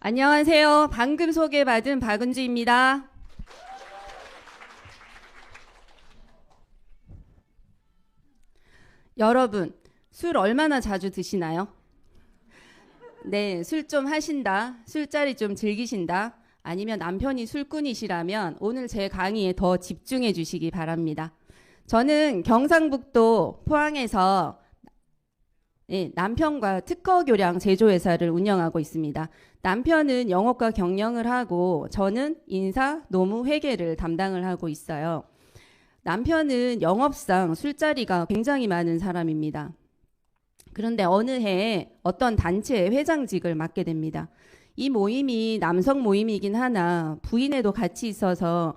안녕하세요. 방금 소개받은 박은주입니다. 여러분, 술 얼마나 자주 드시나요? 네, 술 좀 하신다, 술자리 좀 즐기신다, 아니면 남편이 술꾼이시라면 오늘 제 강의에 더 집중해 주시기 바랍니다. 저는 경상북도 포항에서 남편과 특허 교량 제조회사를 운영하고 있습니다. 남편은 영업과 경영을 하고 저는 인사, 노무, 회계를 담당을 하고 있어요. 남편은 영업상 술자리가 굉장히 많은 사람입니다. 그런데 어느 해에 어떤 단체의 회장직을 맡게 됩니다. 이 모임이 남성 모임이긴 하나 부인에도 같이 있어서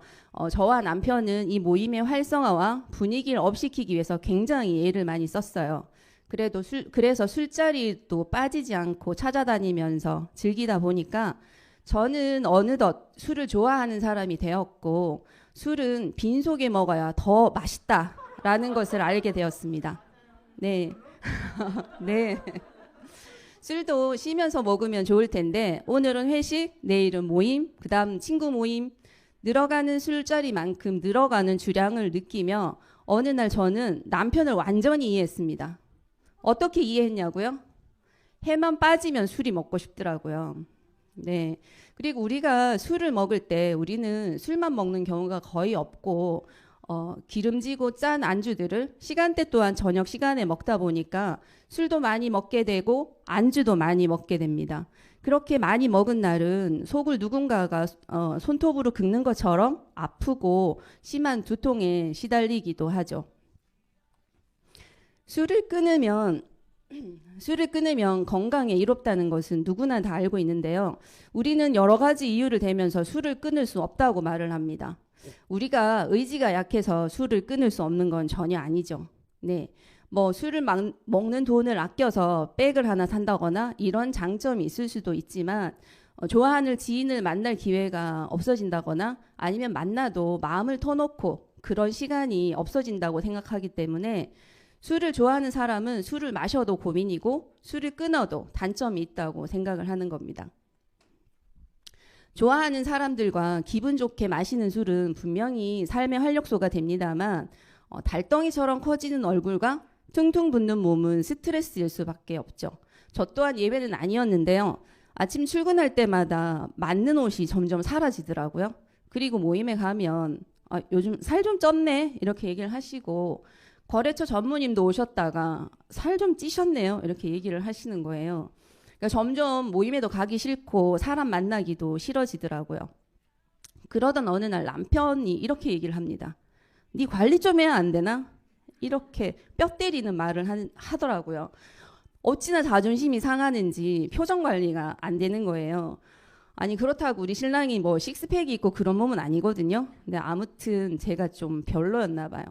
저와 남편은 이 모임의 활성화와 분위기를 업시키기 위해서 굉장히 애를 많이 썼어요. 그래서 술자리도 빠지지 않고 찾아다니면서 즐기다 보니까 저는 어느덧 술을 좋아하는 사람이 되었고 술은 빈속에 먹어야 더 맛있다라는 것을 알게 되었습니다. 네. 네. 술도 쉬면서 먹으면 좋을 텐데 오늘은 회식, 내일은 모임, 그다음 친구 모임 늘어가는 술자리만큼 늘어가는 주량을 느끼며 어느 날 저는 남편을 완전히 이해했습니다. 어떻게 이해했냐고요? 해만 빠지면 술이 먹고 싶더라고요. 네. 그리고 우리가 술을 먹을 때 우리는 술만 먹는 경우가 거의 없고 기름지고 짠 안주들을 시간대 또한 저녁 시간에 먹다 보니까 술도 많이 먹게 되고 안주도 많이 먹게 됩니다. 그렇게 많이 먹은 날은 속을 누군가가 손톱으로 긁는 것처럼 아프고 심한 두통에 시달리기도 하죠. 술을 끊으면 건강에 이롭다는 것은 누구나 다 알고 있는데요. 우리는 여러 가지 이유를 대면서 술을 끊을 수 없다고 말을 합니다. 우리가 의지가 약해서 술을 끊을 수 없는 건 전혀 아니죠. 네. 뭐 술을 먹는 돈을 아껴서 백을 하나 산다거나 이런 장점이 있을 수도 있지만 좋아하는 지인을 만날 기회가 없어진다거나 아니면 만나도 마음을 터놓고 그런 시간이 없어진다고 생각하기 때문에 술을 좋아하는 사람은 술을 마셔도 고민이고 술을 끊어도 단점이 있다고 생각을 하는 겁니다. 좋아하는 사람들과 기분 좋게 마시는 술은 분명히 삶의 활력소가 됩니다만 달덩이처럼 커지는 얼굴과 퉁퉁 붓는 몸은 스트레스일 수밖에 없죠. 저 또한 예외는 아니었는데요. 아침 출근할 때마다 맞는 옷이 점점 사라지더라고요. 그리고 모임에 가면 요즘 살 좀 쪘네 이렇게 얘기를 하시고 거래처 전무님도 오셨다가 살 좀 찌셨네요 이렇게 얘기를 하시는 거예요. 그러니까 점점 모임에도 가기 싫고 사람 만나기도 싫어지더라고요. 그러던 어느 날 남편이 이렇게 얘기를 합니다. 네 관리 좀 해야 안 되나? 이렇게 뼈 때리는 말을 하더라고요. 어찌나 자존심이 상하는지 표정 관리가 안 되는 거예요. 아니 그렇다고 우리 신랑이 뭐 식스팩이 있고 그런 몸은 아니거든요. 근데 아무튼 제가 좀 별로였나 봐요.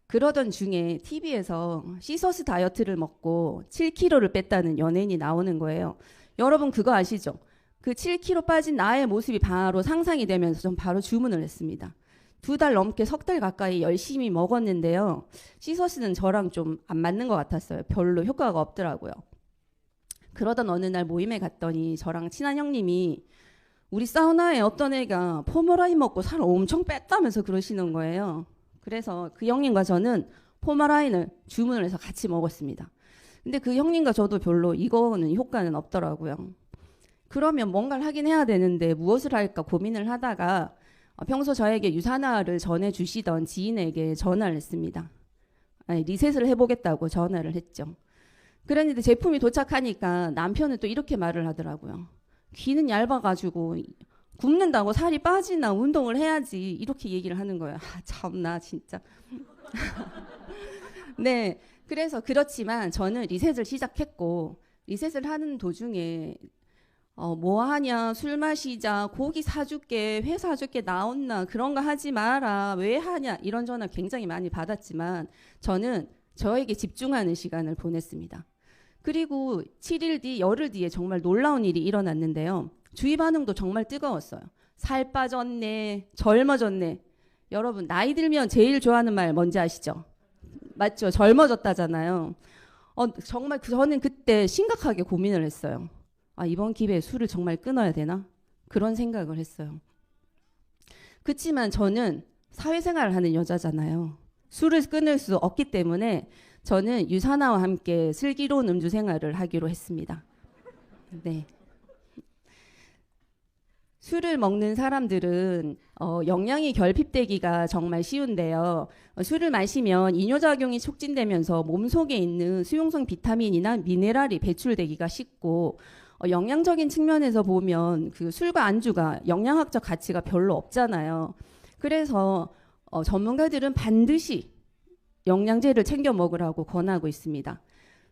그러던 중에 TV에서 시서스 다이어트를 먹고 7kg를 뺐다는 연예인이 나오는 거예요. 여러분 그거 아시죠? 그 7kg 빠진 나의 모습이 바로 상상이 되면서 전 바로 주문을 했습니다. 2달 넘게 3달 가까이 열심히 먹었는데요. 시서스는 저랑 좀 안 맞는 것 같았어요. 별로 효과가 없더라고요. 그러던 어느 날 모임에 갔더니 저랑 친한 형님이 우리 사우나에 어떤 애가 포머라인 먹고 살 엄청 뺐다면서 그러시는 거예요. 그래서 그 형님과 저는 포마라인을 주문을 해서 같이 먹었습니다. 근데 그 형님과 저도 별로 이거는 효과는 없더라고요. 그러면 뭔가를 하긴 해야 되는데 무엇을 할까 고민을 하다가 평소 저에게 유산화를 전해주시던 지인에게 전화를 했습니다. 리셋을 해보겠다고 전화를 했죠. 그랬는데 제품이 도착하니까 남편은 또 이렇게 말을 하더라고요. 귀는 얇아가지고 굶는다고 살이 빠지나 운동을 해야지 이렇게 얘기를 하는 거예요. 참나 진짜. 네, 그래서 그렇지만 저는 리셋을 시작했고 리셋을 하는 도중에 뭐 하냐 술 마시자 고기 사줄게 회 사줄게 나온나 그런 거 하지 마라 왜 하냐 이런 전화 굉장히 많이 받았지만 저는 저에게 집중하는 시간을 보냈습니다. 그리고 7일 뒤 열흘 뒤에 정말 놀라운 일이 일어났는데요. 주위 반응도 정말 뜨거웠어요. 살 빠졌네, 젊어졌네. 여러분 나이 들면 제일 좋아하는 말 뭔지 아시죠? 맞죠? 젊어졌다잖아요. 정말 저는 그때 심각하게 고민을 했어요. 아, 이번 기회에 술을 정말 끊어야 되나? 그런 생각을 했어요. 그치만 저는 사회생활을 하는 여자잖아요. 술을 끊을 수 없기 때문에 저는 유사나와 함께 슬기로운 음주 생활을 하기로 했습니다. 네. 술을 먹는 사람들은 영양이 결핍되기가 정말 쉬운데요. 술을 마시면 이뇨작용이 촉진되면서 몸속에 있는 수용성 비타민이나 미네랄이 배출되기가 쉽고 영양적인 측면에서 보면 그 술과 안주가 영양학적 가치가 별로 없잖아요. 그래서 전문가들은 반드시 영양제를 챙겨 먹으라고 권하고 있습니다.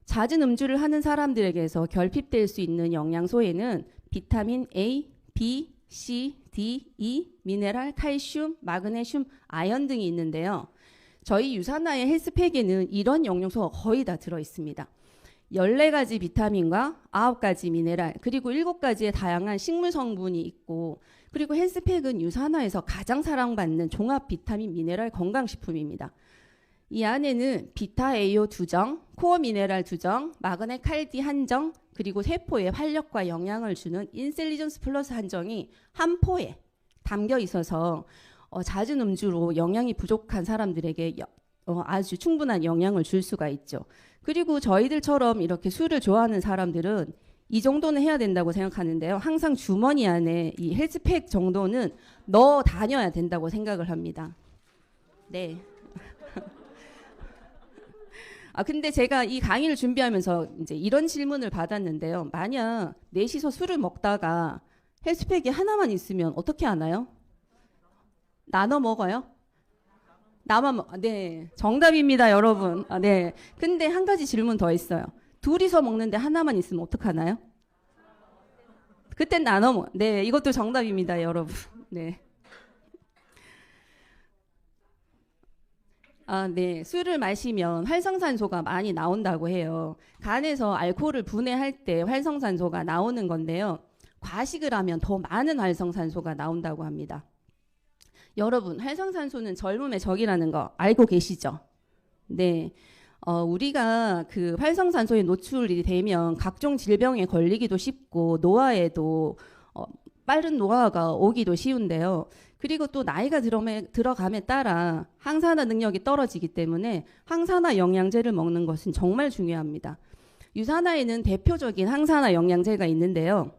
잦은 음주를 하는 사람들에게서 결핍될 수 있는 영양소에는 비타민 A, B, C, D, E, 미네랄, 칼슘, 마그네슘, 아연 등이 있는데요. 저희 유사나의 헬스팩에는 이런 영양소가 거의 다 들어있습니다. 14가지 비타민과 9가지 미네랄, 그리고 7가지의 다양한 식물 성분이 있고, 그리고 헬스팩은 유사나에서 가장 사랑받는 종합 비타민 미네랄 건강식품입니다. 이 안에는 비타 AO 2정, 코어 미네랄 2정, 마그네 칼디 1정, 그리고 세포에 활력과 영양을 주는 인셀리전스 플러스 1정이 한 포에 담겨 있어서 잦은 음주로 영양이 부족한 사람들에게 아주 충분한 영양을 줄 수가 있죠. 그리고 저희들처럼 이렇게 술을 좋아하는 사람들은 이 정도는 해야 된다고 생각하는데요. 항상 주머니 안에 이 헬스팩 정도는 넣어 다녀야 된다고 생각을 합니다. 네. 근데 제가 이 강의를 준비하면서 이제 이런 질문을 받았는데요. 만약 넷이서 술을 먹다가 헬스팩이 하나만 있으면 어떻게 하나요? 나눠 먹어요? 네, 정답입니다, 여러분. 네. 근데 한 가지 질문 더 있어요. 둘이서 먹는데 하나만 있으면 어떡하나요? 그땐 나눠 먹. 네, 이것도 정답입니다, 여러분. 네. 네. 술을 마시면 활성산소가 많이 나온다고 해요. 간에서 알코올을 분해할 때 활성산소가 나오는 건데요. 과식을 하면 더 많은 활성산소가 나온다고 합니다. 여러분, 활성산소는 젊음의 적이라는 거 알고 계시죠? 네. 우리가 그 활성산소에 노출이 되면 각종 질병에 걸리기도 쉽고 노화에도 빠른 노화가 오기도 쉬운데요. 그리고 또 나이가 들어감에 따라 항산화 능력이 떨어지기 때문에 항산화 영양제를 먹는 것은 정말 중요합니다. 유사나에는 대표적인 항산화 영양제가 있는데요.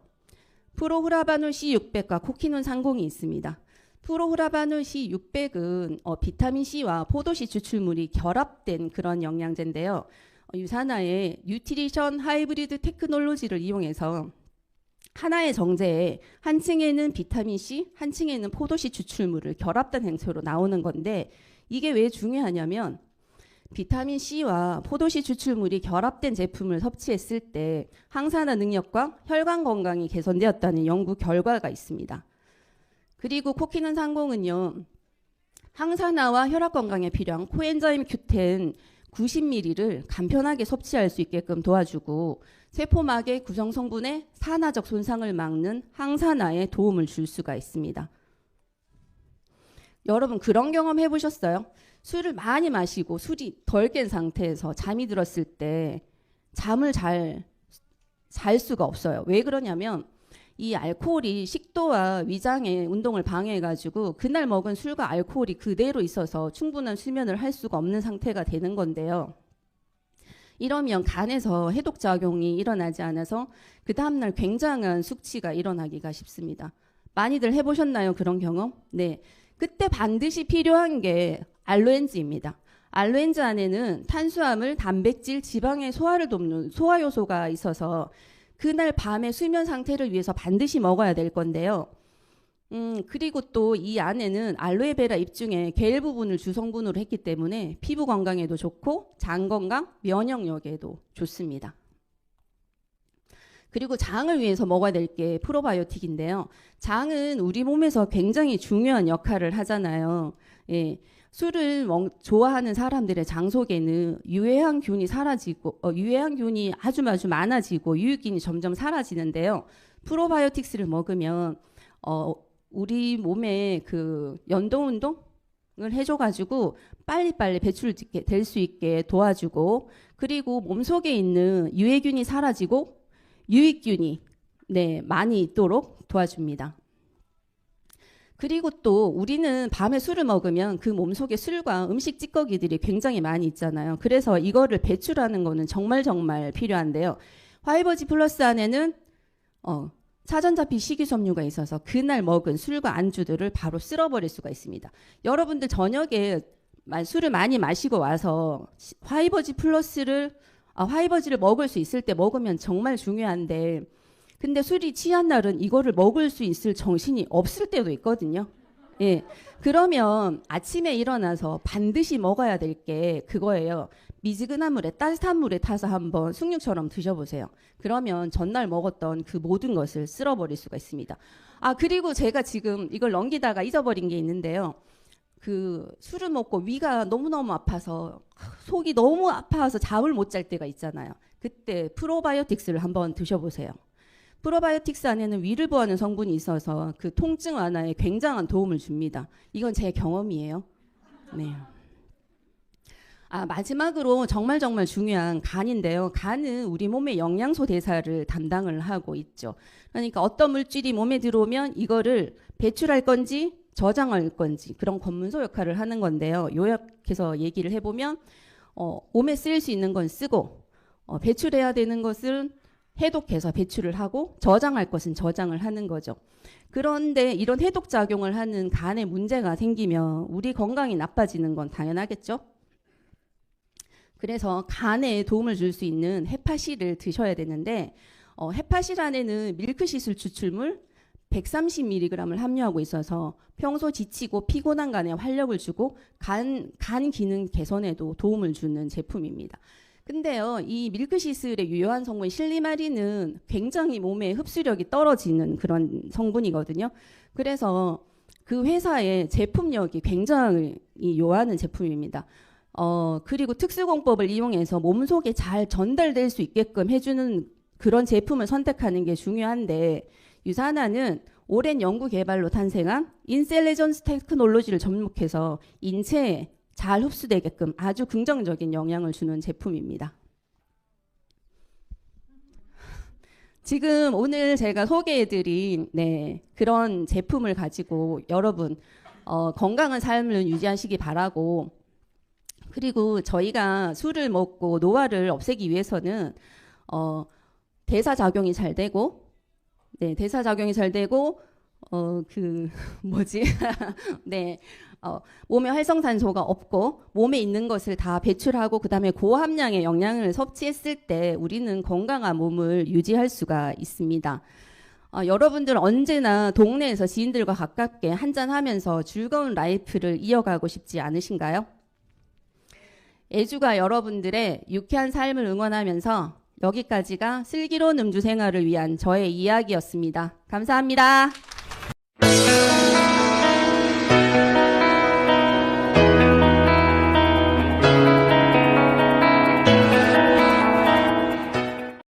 프로후라바놀 C600과 코키논 상공이 있습니다. 프로후라바놀 C600은 비타민 C와 포도씨 추출물이 결합된 그런 영양제인데요. 유사나의 뉴트리션 하이브리드 테크놀로지를 이용해서 하나의 정제에 한 층에는 비타민 C, 한 층에는 포도씨 추출물을 결합된 행태로 나오는 건데 이게 왜 중요하냐면 비타민 C와 포도씨 추출물이 결합된 제품을 섭취했을 때 항산화 능력과 혈관 건강이 개선되었다는 연구 결과가 있습니다. 그리고 코키논 상공은요. 항산화와 혈압 건강에 필요한 코엔자임 Q10 90ml를 간편하게 섭취할 수 있게끔 도와주고 세포막의 구성 성분의 산화적 손상을 막는 항산화에 도움을 줄 수가 있습니다. 여러분 그런 경험 해보셨어요? 술을 많이 마시고 술이 덜 깬 상태에서 잠이 들었을 때 잠을 잘 수가 없어요. 왜 그러냐면 이 알코올이 식도와 위장의 운동을 방해해가지고 그날 먹은 술과 알코올이 그대로 있어서 충분한 수면을 할 수가 없는 상태가 되는 건데요. 이러면 간에서 해독작용이 일어나지 않아서 그 다음날 굉장한 숙취가 일어나기가 쉽습니다. 많이들 해보셨나요? 그런 경험? 네. 그때 반드시 필요한 게 알로엔즈입니다. 알로엔즈 안에는 탄수화물, 단백질, 지방의 소화를 돕는 소화 요소가 있어서 그날 밤의 수면 상태를 위해서 반드시 먹어야 될 건데요. 그리고 또 이 안에는 알로에베라 잎 중에 겔 부분을 주성분으로 했기 때문에 피부 건강에도 좋고 장 건강, 면역력에도 좋습니다. 그리고 장을 위해서 먹어야 될 게 프로바이오틱인데요. 장은 우리 몸에서 굉장히 중요한 역할을 하잖아요. 예. 술을 좋아하는 사람들의 장 속에는 유해한균이 사라지고 유해한균이 아주 많아지고 유익균이 점점 사라지는데요. 프로바이오틱스를 먹으면 우리 몸에 그 연동 운동을 해줘가지고 빨리빨리 배출될 수 있게 도와주고 그리고 몸속에 있는 유해균이 사라지고 유익균이 네, 많이 있도록 도와줍니다. 그리고 또 우리는 밤에 술을 먹으면 그 몸속에 술과 음식 찌꺼기들이 굉장히 많이 있잖아요. 그래서 이거를 배출하는 거는 정말 필요한데요. 화이버지 플러스 안에는 차전자피 식이섬유가 있어서 그날 먹은 술과 안주들을 바로 쓸어버릴 수가 있습니다. 여러분들 저녁에 술을 많이 마시고 와서 화이버지를 먹을 수 있을 때 먹으면 정말 중요한데, 근데 술이 취한 날은 이거를 먹을 수 있을 정신이 없을 때도 있거든요. 예. 그러면 아침에 일어나서 반드시 먹어야 될 게 그거예요. 미지근한 물에, 따뜻한 물에 타서 한번 숭늉처럼 드셔보세요. 그러면 전날 먹었던 그 모든 것을 쓸어버릴 수가 있습니다. 그리고 제가 지금 이걸 넘기다가 잊어버린 게 있는데요. 그 술을 먹고 위가 너무너무 아파서 속이 너무 아파서 잠을 못 잘 때가 있잖아요. 그때 프로바이오틱스를 한번 드셔보세요. 프로바이오틱스 안에는 위를 보호하는 성분이 있어서 그 통증 완화에 굉장한 도움을 줍니다. 이건 제 경험이에요. 네. 마지막으로 정말 중요한 간인데요. 간은 우리 몸의 영양소 대사를 담당을 하고 있죠. 그러니까 어떤 물질이 몸에 들어오면 이거를 배출할 건지 저장할 건지 그런 검문소 역할을 하는 건데요. 요약해서 얘기를 해보면 몸에 쓰일 수 있는 건 쓰고 배출해야 되는 것은 해독해서 배출을 하고 저장할 것은 저장을 하는 거죠. 그런데 이런 해독 작용을 하는 간에 문제가 생기면 우리 건강이 나빠지는 건 당연하겠죠. 그래서 간에 도움을 줄 수 있는 헤파시를 드셔야 되는데 헤파시 안에는 밀크시슬 추출물 130mg을 함유하고 있어서 평소 지치고 피곤한 간에 활력을 주고 간 기능 개선에도 도움을 주는 제품입니다. 근데요, 이 밀크시슬의 유효한 성분 실리마린은 굉장히 몸에 흡수력이 떨어지는 그런 성분이거든요. 그래서 그 회사의 제품력이 굉장히 요하는 제품입니다. 그리고 특수공법을 이용해서 몸속에 잘 전달될 수 있게끔 해주는 그런 제품을 선택하는 게 중요한데, 유산화는 오랜 연구 개발로 탄생한 인셀레전스 테크놀로지를 접목해서 인체에 잘 흡수되게끔 아주 긍정적인 영향을 주는 제품입니다. 지금 오늘 제가 소개해드린 그런 제품을 가지고 여러분 건강한 삶을 유지하시기 바라고, 그리고 저희가 술을 먹고 노화를 없애기 위해서는 대사작용이 잘 되고 몸에 활성산소가 없고 몸에 있는 것을 다 배출하고 그다음에 고함량의 영양을 섭취했을 때 우리는 건강한 몸을 유지할 수가 있습니다. 여러분들 언제나 동네에서 지인들과 가깝게 한잔하면서 즐거운 라이프를 이어가고 싶지 않으신가요? 애주가 여러분들의 유쾌한 삶을 응원하면서 여기까지가 슬기로운 음주 생활을 위한 저의 이야기였습니다. 감사합니다.